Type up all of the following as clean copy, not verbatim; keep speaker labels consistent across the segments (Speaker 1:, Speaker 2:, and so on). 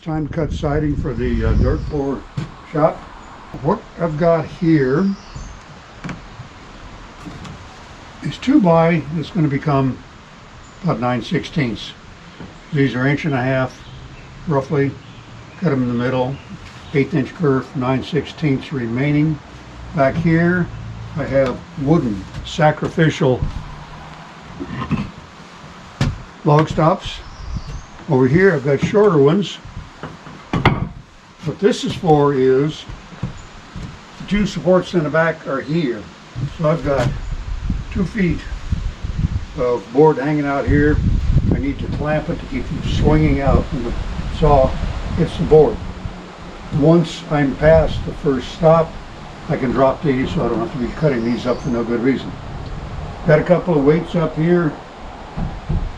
Speaker 1: time to cut siding for the dirt floor shop. What I've got here is 2x that's going to become about 9/16. These are 1.5 inches roughly. Cut them in the middle, 1/8 inch kerf, 9/16 remaining. Back here I have wooden sacrificial log stops. Over here I've got shorter ones. What this is for is the two supports in the back are here. So I've got 2 feet of board hanging out here. I need to clamp it to keep them swinging out when the saw hits the board. Once I'm past the first stop, I can drop these so I don't have to be cutting these up for no good reason. Got a couple of weights up here.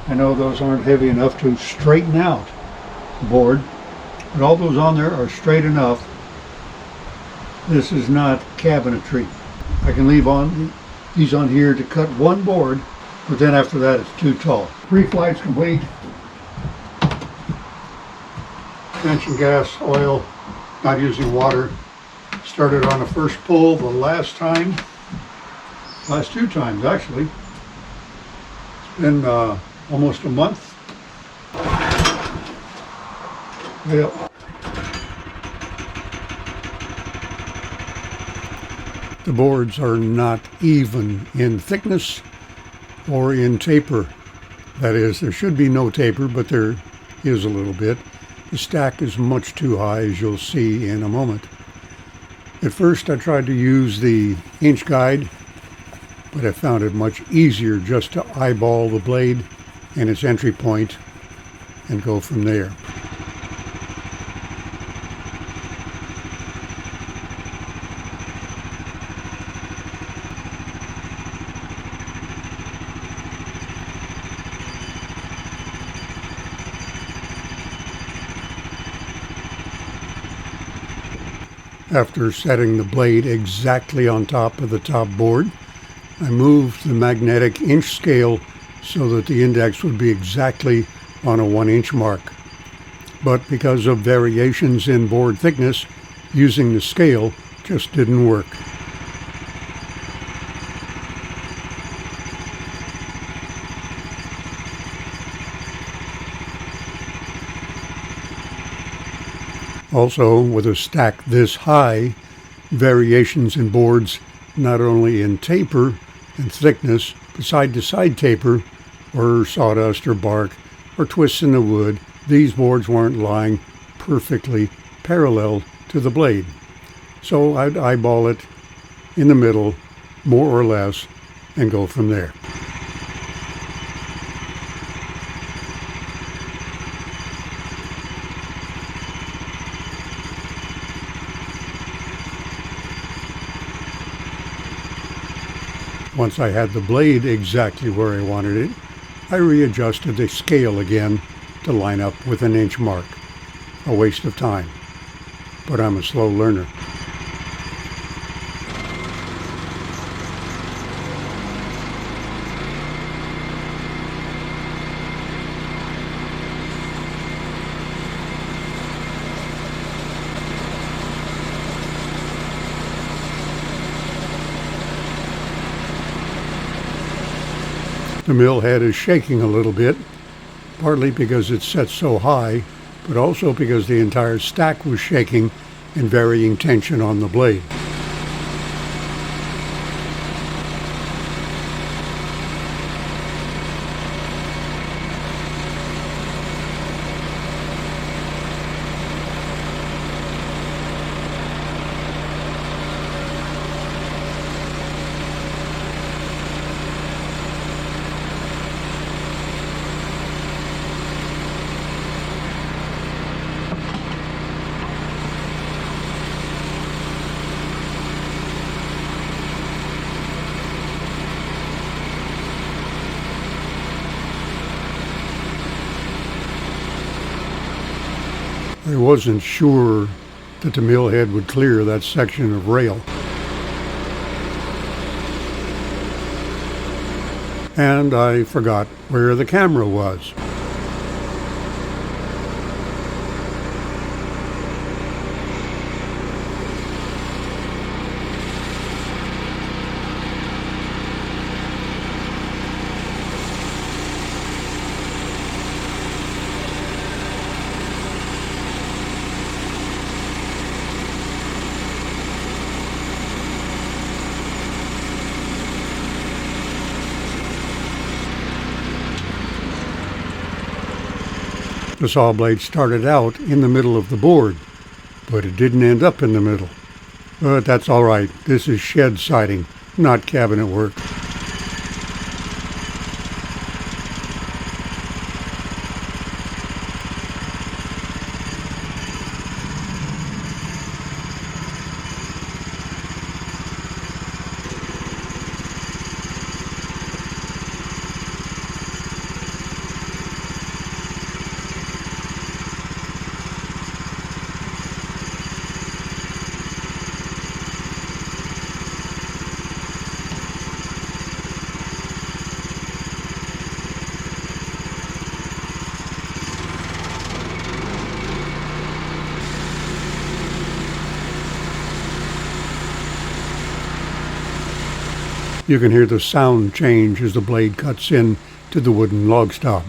Speaker 1: I know those aren't heavy enough to straighten out the board, but all those on there are straight enough. This is not cabinetry. I can leave on these on here to cut one board, but then after that it's too tall. Pre-flight's complete. Mentioned gas, oil, not using water. Started on the first pull the last two times actually. It's been almost a month. Yep. The boards are not even in thickness or in taper. That is, there should be no taper, but there is a little bit. The stack is much too high, as you'll see in a moment. At first I tried to use the inch guide, but I found it much easier just to eyeball the blade and its entry point and go from there. After setting the blade exactly on top of the top board, I moved the magnetic inch scale so that the index would be exactly on a 1 inch mark. But because of variations in board thickness, using the scale just didn't work. Also, with a stack this high, variations in boards not only in taper and thickness, but side-to-side taper, or sawdust or bark, or twists in the wood, these boards weren't lying perfectly parallel to the blade. So I'd eyeball it in the middle, more or less, and go from there. Once I had the blade exactly where I wanted it, I readjusted the scale again to line up with an inch mark. A waste of time, but I'm a slow learner. The mill head is shaking a little bit, partly because it's set so high, but also because the entire stack was shaking and varying tension on the blade. I wasn't sure that the mill head would clear that section of rail. And I forgot where the camera was. The saw blade started out in the middle of the board, but it didn't end up in the middle. But that's all right. This is shed siding, not cabinet work. You can hear the sound change as the blade cuts in to the wooden log stop.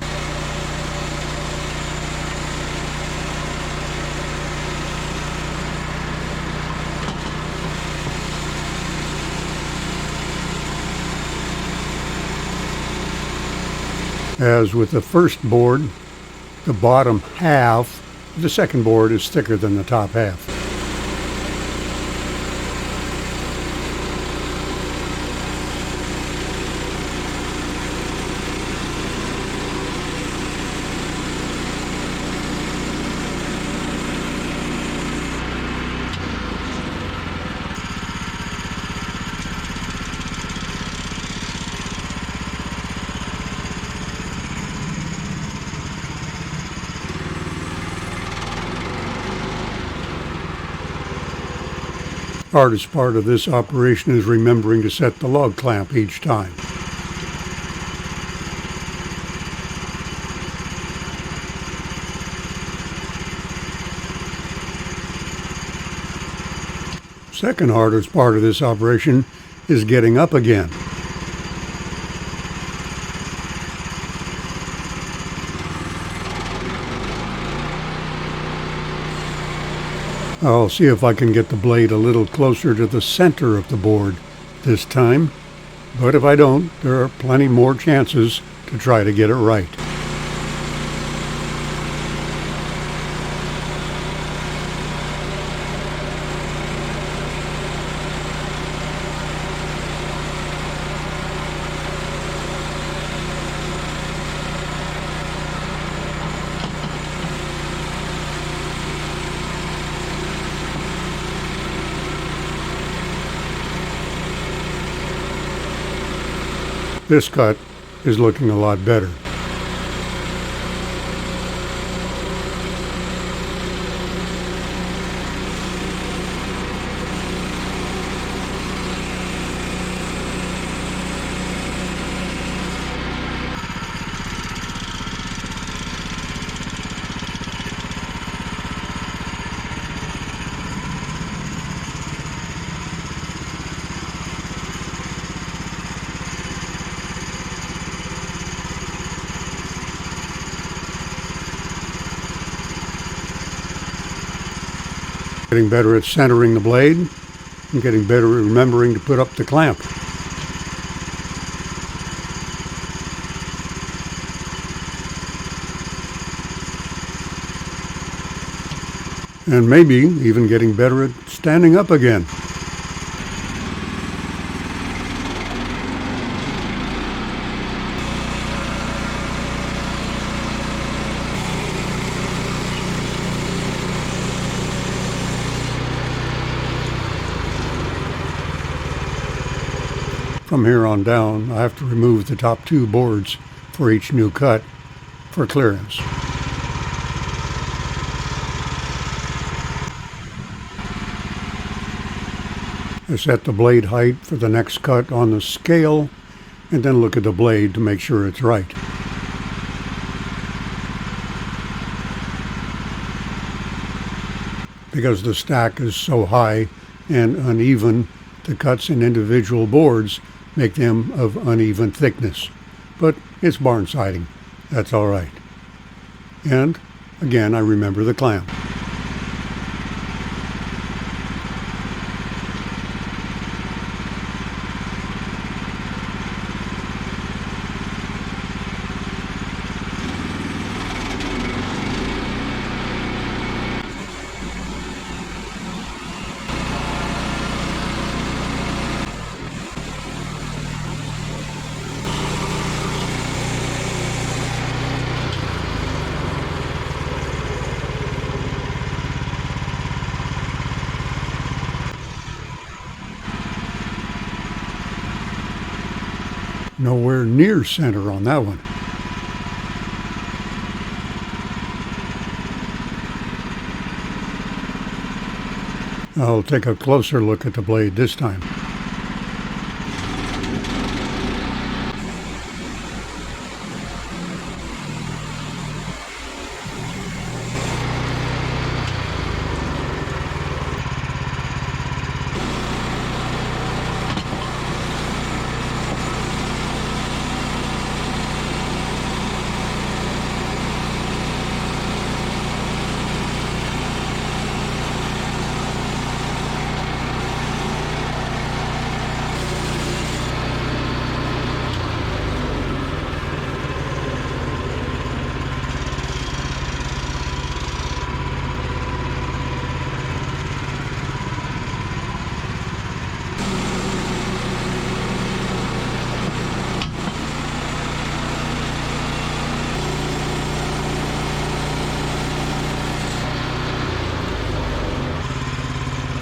Speaker 1: As with the first board, the bottom half of the second board is thicker than the top half. Hardest part of this operation is remembering to set the log clamp each time. Second hardest part of this operation is getting up again. I'll see if I can get the blade a little closer to the center of the board this time, but if I don't, there are plenty more chances to try to get it right. This cut is looking a lot better. Getting better at centering the blade and getting better at remembering to put up the clamp. And maybe even getting better at standing up again. From here on down, I have to remove the top two boards for each new cut for clearance. I set the blade height for the next cut on the scale and then look at the blade to make sure it's right. Because the stack is so high and uneven, the cuts in individual boards make them of uneven thickness. But it's barn siding. That's all right. And again, I remember the clamp. Nowhere near center on that one. I'll take a closer look at the blade this time.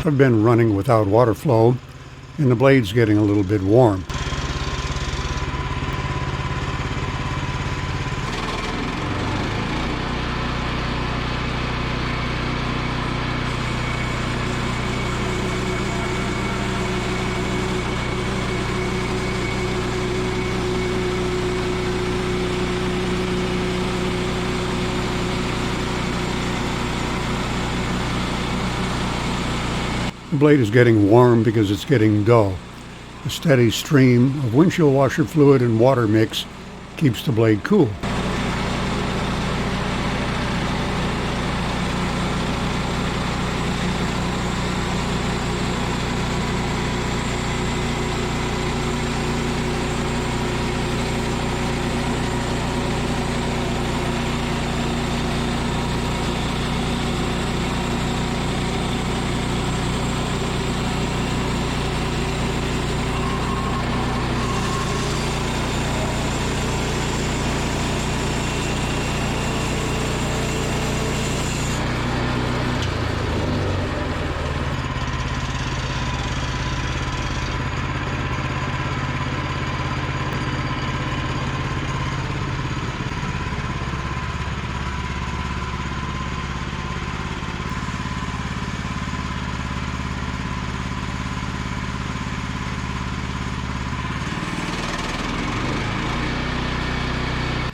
Speaker 1: I've been running without water flow, and the blade's getting a little bit warm. The blade is getting warm because it's getting dull. A steady stream of windshield washer fluid and water mix keeps the blade cool.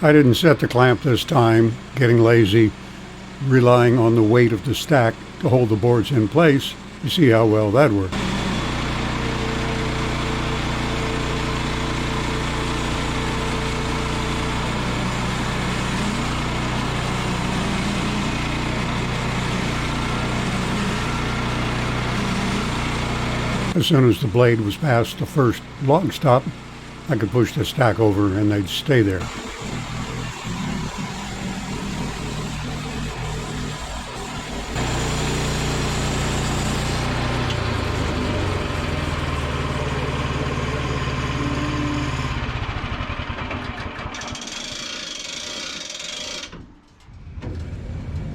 Speaker 1: I didn't set the clamp this time, getting lazy, relying on the weight of the stack to hold the boards in place. You see how well that worked. As soon as the blade was past the first log stop, I could push the stack over and they'd stay there.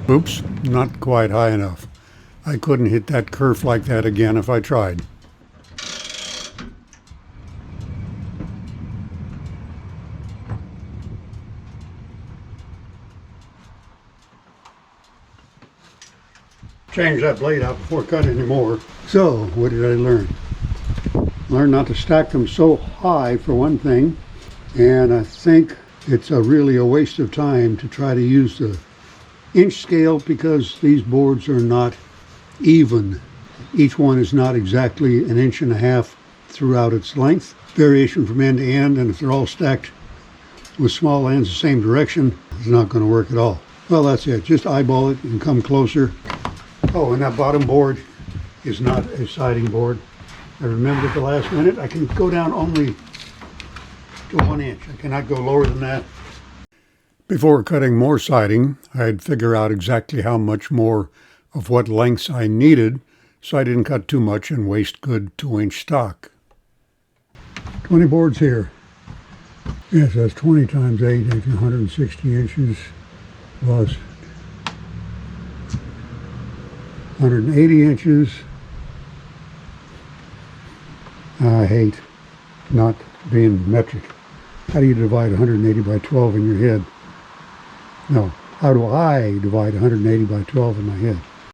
Speaker 1: Oops, not quite high enough. I couldn't hit that kerf like that again if I tried. Change that blade out before cutting anymore. So, what did I learn? Learn not to stack them so high for one thing, and I think it's really a waste of time to try to use the inch scale because these boards are not even. Each one is not exactly 1.5 inches throughout its length. Variation from end to end, and if they're all stacked with small ends the same direction, it's not going to work at all. Well, that's it. Just eyeball it and come closer. Oh, and that bottom board is not a siding board. I remembered at the last minute I can go down only to 1 inch. I cannot go lower than that. Before cutting more siding, I'd figure out exactly how much more of what lengths I needed so I didn't cut too much and waste good 2-inch stock. 20 boards here. Yes, that's 20 times 8, 160 inches plus 180 inches. I hate not being metric. How do you divide 180 by 12 in your head? No, how do I divide 180 by 12 in my head?